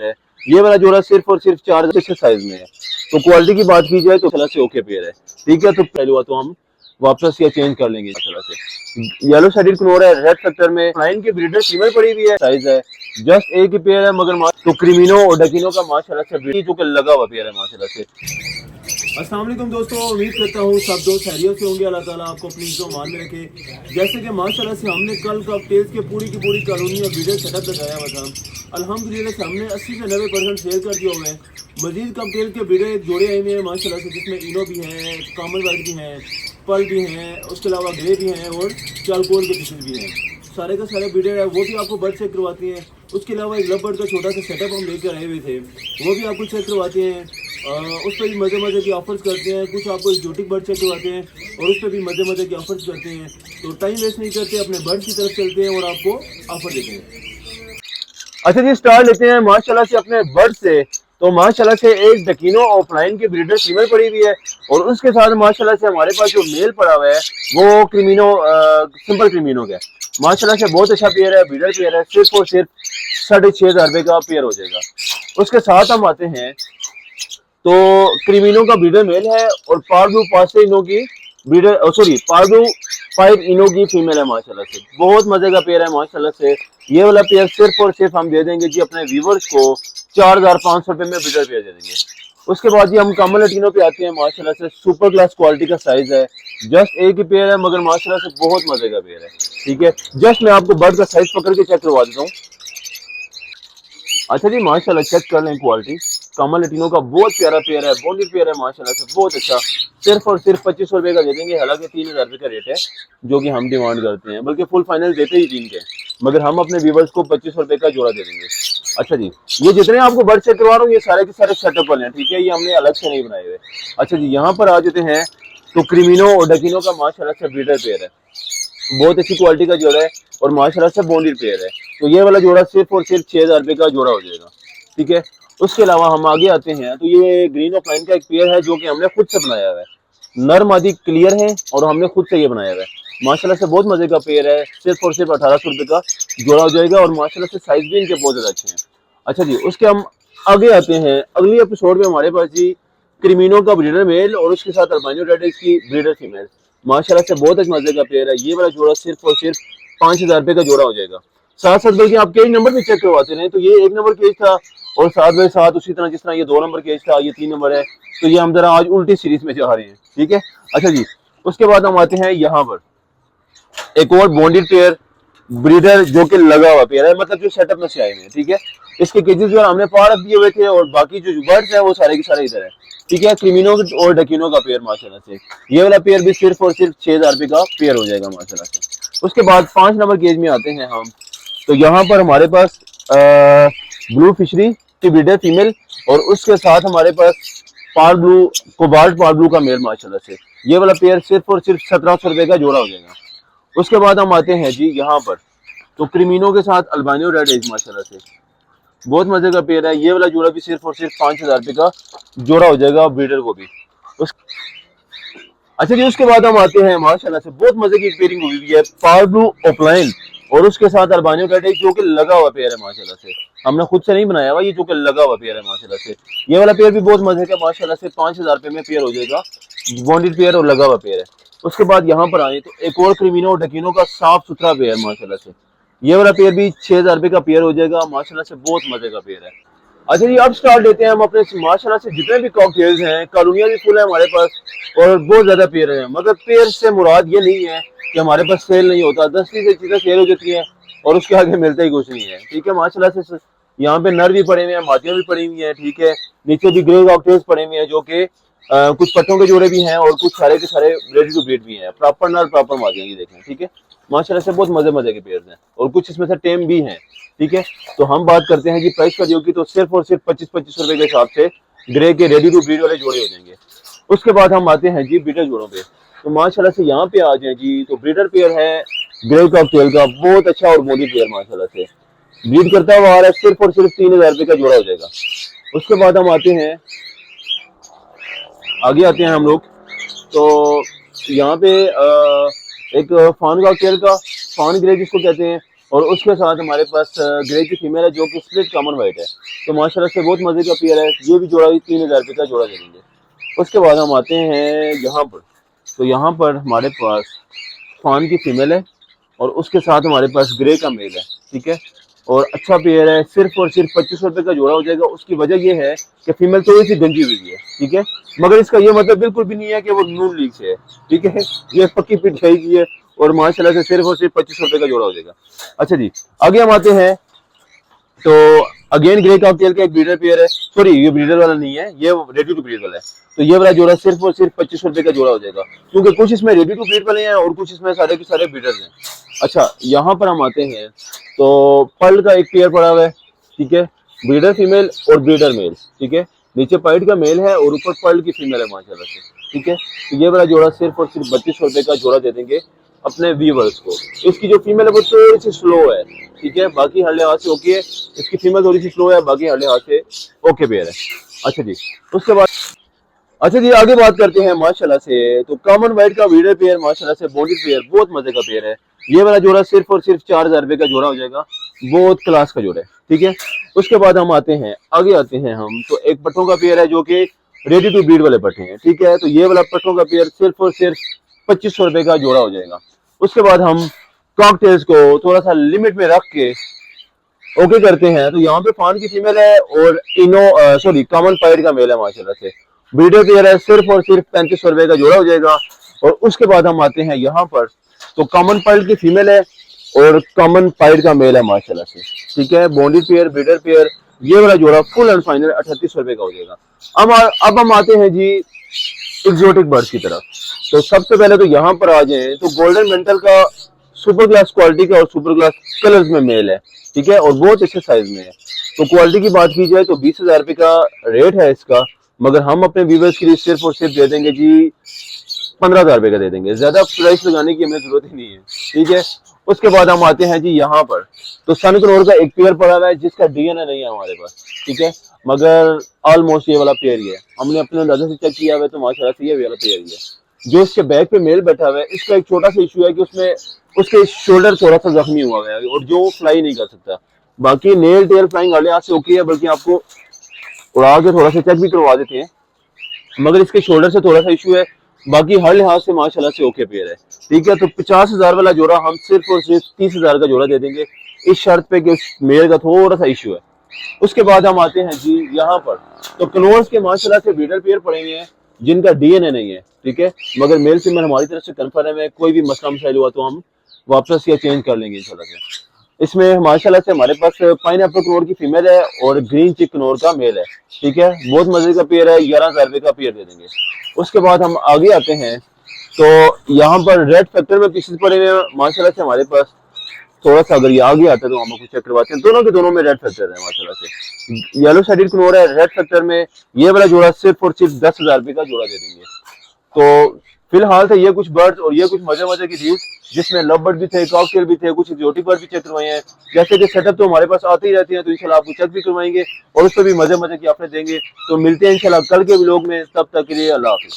है। ये वाला जोड़ा सिर्फ और सिर्फ 4 से साइज में है। तो क्वालिटी की बात की जाए तो माशाल्लाह से ओके पेयर है। ठीक है, तो पहले हुआ तो हम वापस या चेंज कर लेंगे माशाल्लाह से। येलो साइडेड कनोर है रेड सेक्टर में, लाइन की ब्रीडर फीमेल पड़ी हुई है, साइज है जस्ट एक ही पेयर है मगर तो क्रिमिनो और डकिनो का माशाल्लाह से जो कि लगा हुआ पेयर है माशाल्लाह से। अस्सलाम वालेकुम दोस्तों, उम्मीद करता हूँ सब दोस्त खैरियत से होंगे। अल्लाह ताला आपको अपनी इज्जत मान में रखे। जैसे कि माशाल्लाह से हमने कल कॉकटेल्स के पूरी की पूरी कॉलोनी और वीडियो सेटअप लगाया हुआ था, अल्हम्दुलिल्लाह से हमने 80 से 90% सेल कर दिया हुए हैं। मजीद कॉकटेल के वीडियो एक जोड़े आए हुए हैं माशाल्लाह से, जिसमें इनो भी हैं, कॉमन वाइट भी हैं, पर्ल भी हैं, उसके अलावा ग्रे भी हैं और चालकोर के पीसेस भी हैं। सारे का सारे वीडियो है वो भी आपको बर्ड चेक करवाती हैं। उसके अलावा एक लव बर्ड का छोटा सा सेटअप हम लेकर आए हुए थे, वो भी आपको चेक करवाते हैं। उस पर भी मज़े मज़े की ऑफर्स करते हैं। कुछ आपको एक्जोटिक बर्ड चेक करवाते हैं और उस पर भी मज़े मज़े की ऑफर्स करते हैं। तो टाइम वेस्ट नहीं करते, अपने बर्ड की तरफ चलते हैं और आपको ऑफर देते हैं। अच्छा जी, स्टार्ट लेते हैं माशाल्लाह से अपने बर्ड से। तो माशाल्लाह से एक डकिनो ऑफलाइन की ब्रीडर फीमेल पड़ी हुई है और उसके साथ माशाल्लाह से हमारे पास जो मेल पड़ा हुआ है वो क्रिमिनो सिंपल क्रिमिनो का माशाल्लाह से बहुत अच्छा पेयर है, ब्रीडर पेयर है। सिर्फ और सिर्फ 6,500 रुपये का पेयर हो जाएगा। उसके साथ हम आते हैं तो क्रिमिनो का ब्रीडर मेल है और पार्डू पासे इनो की ब्रीडर सॉरी पार्डू 5 इनो की फीमेल है माशाल्लाह से। बहुत मजे का पेयर है माशाल्लाह से। ये वाला पेयर सिर्फ और सिर्फ हम दे देंगे जी अपने व्यूवर्स को 4,500 रुपए में ब्रीडर पेयर दे देंगे। उसके बाद जी हम कमल लटीनो पे आते हैं माशाल्लाह से। सुपर क्लास क्वालिटी का साइज है, जस्ट एक ही पेयर है मगर माशाल्लाह से बहुत मजे का पेयर है। ठीक है, जस्ट मैं आपको बर्ड का साइज पकड़ के चेक करवा देता हूँ। अच्छा जी, माशाल्लाह चेक कर लें क्वालिटी। कमल लटीनो का बहुत प्यारा पेयर है, बॉन्डेड पेयर है माशाल्लाह से, बहुत अच्छा। सिर्फ और सिर्फ 2500 रुपये का दे देंगे। हालांकि 3,000 रुपये का रेट है जो कि हम डिमांड करते हैं, बल्कि फुल फाइनल देते ही 3 के, मगर हम अपने व्यूवर्स को 2500 रुपये का जोड़ा दे देंगे। अच्छा जी, ये जितने आपको बर्ड चेक करवा रहा हूँ ये सारे के सारे सेटअप वाले हैं। ठीक है, ये हमने अलग से नहीं बनाए हुए। अच्छा जी, यहाँ पर आ जाते हैं तो क्रिमिनो और डकिनो का माशाल्लाह से ब्रीडर पेयर है, बहुत अच्छी क्वालिटी का जोड़ा है और माशाल्लाह से बॉन्डेड पेयर है। तो ये वाला जोड़ा सिर्फ और सिर्फ 6,000 रुपये का जोड़ा हो जाएगा। ठीक है, उसके अलावा हम आगे आते हैं तो ये ग्रीन ऑफ लाइन का एक पेयर है जो कि हमने खुद से बनाया हुआ है। नर मादी क्लियर है और हमने खुद से ये बनाया हुआ है। माशाल्लाह से बहुत मजे का पेयर है। सिर्फ और सिर्फ 1,800 रुपये का जोड़ा हो जाएगा और माशाल्लाह से साइज भी इनके बहुत ज्यादा अच्छे हैं। अच्छा जी, उसके हम आगे आते हैं अगली एपिसोड में हमारे पास जी क्रिमिनो का ब्रीडर मेल और उसके साथ अल्बानियो रेडिस की ब्रीडर फीमेल माशाल्लाह से बहुत एक मजे का पेयर है। ये वाला जोड़ा सिर्फ और सिर्फ 5,000 रुपये का जोड़ा हो जाएगा। साथ साथ बल्कि आप केज नंबर भी चेक करवाते रहे तो ये 1 नंबर केज था और साथ में साथ उसी तरह जिस तरह ये 2 नंबर केज था, ये 3 नंबर है। तो ये हम जरा आज उल्टी सीरीज में जा रहे हैं। ठीक है, अच्छा जी, उसके बाद हम आते हैं यहाँ पर एक और बॉन्डेड पेयर ब्रीडर जो कि लगा हुआ पेयर है, मतलब जो सेटअप में से आए हुए हैं। ठीक है, इसके केजेस जो हमने पार रख दिए हुए थे और बाकी जो बर्ड्स है वो सारे के सारे इधर है। ठीक है, क्रिमिनो और डकिनो का पेयर माशाल्लाह से, ये वाला पेयर भी सिर्फ और सिर्फ 6,000 रुपये का पेयर हो जाएगा माशाल्लाह से। उसके बाद 5 नंबर केज में आते हैं हम तो यहाँ पर हमारे पास ब्लू फिशरी की ब्रीडर फीमेल और उसके साथ हमारे पास पार ब्लू कोबाल्ट पार ब्लू का मेल माशाल्लाह से। ये वाला पेयर सिर्फ और सिर्फ 1,700 रुपये का जोड़ा हो जाएगा। उसके बाद हम आते हैं जी यहाँ पर तो क्रिमिनो के साथ अल्बानियो रेड एज माशाल्लाह से, बहुत मजे का पेयर है। ये वाला जोड़ा भी सिर्फ और सिर्फ 5,000 रुपये का जोड़ा हो जाएगा ब्रीडर को भी। अच्छा जी, उसके बाद हम आते हैं माशाल्लाह से बहुत मजे की पेयरिंग हुई है पार ब्लू ऑफलाइन और उसके साथ अल्बानियो रेड एज जो कि लगा हुआ पेयर है माशाल्लाह से। हमने खुद से नहीं बनाया हुआ, ये जो कि लगा हुआ पेयर है माशाल्लाह से। ये वाला पेयर भी बहुत मजे का माशाल्लाह से 5,000 रुपये में पेयर हो जाएगा, बॉन्डेड पेयर और लगा हुआ पेयर है। उसके बाद यहाँ पर आए तो एक और क्रिमिनो और डकिनो का साफ सुथरा पेयर माशाल्लाह से। ये वाला पेयर भी 6,000 रुपये का पेयर हो जाएगा माशाल्लाह से, बहुत मजे का पेयर है। अच्छा जी, अब स्टार्ट लेते हैं हम अपने माशाल्लाह से जितने भी कॉकटेल्स हैं, कॉलोनियां भी फुल है हमारे पास और बहुत ज्यादा पेयर हैं। मगर पेयर से मुराद ये नहीं है कि हमारे पास सेल नहीं होता, 10-20 चीजें सेल हो जाती हैं और उसके आगे मिलता ही कुछ नहीं है। ठीक है, माशाल्लाह से यहाँ पे नर भी पड़े हुए हैं, मादियां भी पड़ी हुई हैं। ठीक है, नीचे भी ग्रे कॉकटेल्स पड़े हुए हैं जो कि कुछ पट्टों के जोड़े भी हैं और कुछ सारे के सारे रेडी टू ब्रीड भी हैं, प्रॉपर नर प्रॉपर मादियां ये देखें। ठीक है, माशाल्लाह से बहुत मजे मजे के पेयर हैं और कुछ इसमें से टेम भी हैं। ठीक है, तो हम बात करते हैं कि प्राइस का जो की तो सिर्फ और सिर्फ 25-25 रुपए के हिसाब से ग्रे के रेडी टू ब्रीड वाले जोड़े हो जाएंगे। उसके बाद हम आते हैं जी ब्रीडर जोड़ों पे। तो माशाल्लाह से यहाँ पे आ जाए जी तो ब्रीडर पेयर है ग्रे कॉकटेल का, बहुत अच्छा और मोदी पेयर माशाल्लाह से ब्रीड करता हुआ आ रहा है। सिर्फ और सिर्फ 3,000 रुपये का जोड़ा हो जाएगा। उसके बाद हम आते हैं आगे आते हैं हम लोग तो यहाँ पे एक फान कॉकटेल का फान ग्रे जिसको कहते हैं और उसके साथ हमारे पास ग्रे की फीमेल है जो कि स्प्लिट कॉमन वाइट है। तो माशाल्लाह से बहुत मजे का पेयर है। ये भी जोड़ा 3000 रुपये का जोड़ा दे देंगे। उसके बाद हम आते हैं यहाँ पर। तो यहाँ पर हमारे पास फान की फीमेल है और उसके साथ हमारे पास ग्रे का मेल है, ठीक है। और अच्छा पेयर है, सिर्फ और सिर्फ 2500 रुपये का जोड़ा हो जाएगा। उसकी वजह यह है कि फीमेल थोड़ी सी गंजी हुई है, ठीक है, मगर इसका ये मतलब बिल्कुल भी नहीं है कि वो नून लीक से है, ठीक है। ये पक्की पिटाई की है और माशाल्लाह से सिर्फ और सिर्फ 2500 रुपये का जोड़ा हो जाएगा। अच्छा जी, आगे हम आते हैं। तो अगेन ग्रे कॉकटेल का एक ब्रीडर पेयर है, सॉरी ये ब्रीडर वाला नहीं है, ये रेडी टू ब्रीड वाला है। तो ये वाला जोड़ा सिर्फ और सिर्फ 2500 रुपये का जोड़ा हो जाएगा, क्योंकि कुछ इसमें रेडी टू ब्रीड वाले हैं और कुछ इसमें सारे के सारे ब्रीडर्स हैं। अच्छा, यहाँ पर हम आते हैं तो पर्ल का एक पेयर पड़ा हुआ है, ठीक है, ब्रीडर फीमेल और ब्रीडर मेल, ठीक है। नीचे पाइट का मेल है और ऊपर पर्ल की फीमेल है माशाल्लाह से, ठीक है। तो ये वाला जोड़ा सिर्फ और सिर्फ 3200 रुपये का जोड़ा दे देंगे अपने व्यूवर्स को। इसकी जो फीमेल है वो थोड़ी सी स्लो है, ठीक है, बाकी हर लिहाज से ओके है। इसकी फीमेल थोड़ी सी स्लो है, बाकी हर लिहाज से ओके पेयर है। अच्छा जी, उसके बाद अच्छा जी आगे बात करते हैं माशाल्लाह से। तो कॉमन वाइट का वीडर पेयर माशाल्लाह से बॉन्डेड पेयर बहुत मजे का पेयर है। ये वाला जोड़ा सिर्फ और सिर्फ 4000 रुपये का जोड़ा हो जाएगा, बहुत क्लास का जोड़ा है, ठीक है। उसके बाद हम आते हैं, आगे आते हैं हम। तो एक पट्टों का पेयर है जो कि रेडी टू ब्रीड वाले पट्टे हैं, ठीक है। तो ये वाला पट्टों का पेयर सिर्फ और सिर्फ 2500 रुपये का जोड़ा हो जाएगा। उसके बाद हम कॉकटेल्स को थोड़ा सा लिमिट में रख के ओके करते हैं। तो यहाँ पे फान की फीमेल है और इनो सॉरी कॉमन पाइड का मेल है माशाल्लाह से। ब्रीडर पेयर है, सिर्फ और सिर्फ 3500 रुपये का जोड़ा हो जाएगा। और उसके बाद हम आते हैं यहाँ पर। तो कॉमन पाइड की फीमेल है और कॉमन पाइड का मेल है माशाल्लाह से, ठीक है। बॉन्डेड पेयर, ब्रीडर पेयर, ये वाला जोड़ा फुल एंड फाइनल 3800 रुपये का हो जाएगा। अब हम आते हैं जी एक्सोटिक बर्ड्स की तरफ। तो सबसे पहले तो यहाँ पर आ जाए तो गोल्डन मेंटल का सुपर क्लास क्वालिटी का और सुपर क्लास कलर्स में मेल है, ठीक है, और बहुत अच्छे साइज में है। तो क्वालिटी की बात की जाए तो 20,000 रुपये का रेट है इसका, मगर हम अपने व्यूवर्स के लिए सिर्फ और सिर्फ दे देंगे जी 15,000 रुपये का दे देंगे। ज्यादा प्राइस लगाने की हमें जरूरत ही नहीं है, ठीक है। उसके बाद हम आते हैं जी यहाँ पर। तो सन कनोर का एक पेयर पड़ा हुआ है जिसका डीएनए नहीं है हमारे पास, ठीक है, मगर ऑलमोस्ट ये वाला पेयर ही है। हमने अपने अंदाजे से चेक किया हुआ है तो माशाल्लाह से ये वाला पेयर ही है। जो इसके बैक पे मेल बैठा हुआ है, इसका एक छोटा सा इशू है कि उसमें उसके शोल्डर थोड़ा सा जख्मी हुआ है और जो फ्लाई नहीं कर सकता। बाकी नेल टेल फ्लाइंग हर लिहाज से ओके है, बल्कि आपको उड़ा के थोड़ा सा चेक भी करवा देते हैं, मगर इसके शोल्डर से थोड़ा सा इशू है। बाकी हर लिहाज से माशाल्लाह से ओके पेयर है, ठीक है। तो 50,000 वाला जोड़ा हम सिर्फ और सिर्फ 30,000 का जोड़ा दे देंगे, इस शर्त पे कि उस मेल का थोड़ा सा इशू है। उसके बाद हम आते हैं जी यहाँ पर। तो क्लोर्स के माशाल्लाह से ब्रीडर पेयर पड़े हुए हैं जिनका डीएनए नहीं है, ठीक है, मगर मेल फीमेल हमारी तरफ से कन्फर्म है। कोई भी मसला मसाइल हुआ तो हम वापस या चेंज कर लेंगे इंशाल्लाह से। इसमें माशाल्लाह से हमारे पास पाइनएप्पल कनौर की फीमेल है और ग्रीन चिक कनौर का मेल है, ठीक है, बहुत मजे का पेयर है। 11,000 रुपये का पेयर दे देंगे। उसके बाद हम आगे आते हैं। तो यहाँ पर रेड फैक्टर में पीसेस पड़े हुए हैं माशाल्लाह से हमारे पास। थोड़ा सा अगर ये आगे आता है तो हम आपको चेक करवाते हैं। दोनों के दोनों में रेड फैक्टर है माशाल्लाह से। येलो साइडेड कनौर है रेड फैक्टर में। ये वाला जोड़ा सिर्फ और सिर्फ 10,000 रुपये का जोड़ा दे देंगे। तो फिलहाल तो ये कुछ बर्ड्स और ये कुछ मजे मजे की चीज जिसमें लव बर्ड भी थे, कॉकटेल भी थे, कुछ एक्सोटिक बर्ड भी चेक करवाए हैं। जैसे कि सेटअप तो हमारे पास आते ही रहते हैं, तो इंशाल्लाह आपको चेक भी करवाएंगे और उस पर भी मजे मजे की आपने देंगे। तो मिलते हैं इंशाल्लाह कल के व्लॉग में, तब तक के लिए अल्लाह हाफिज।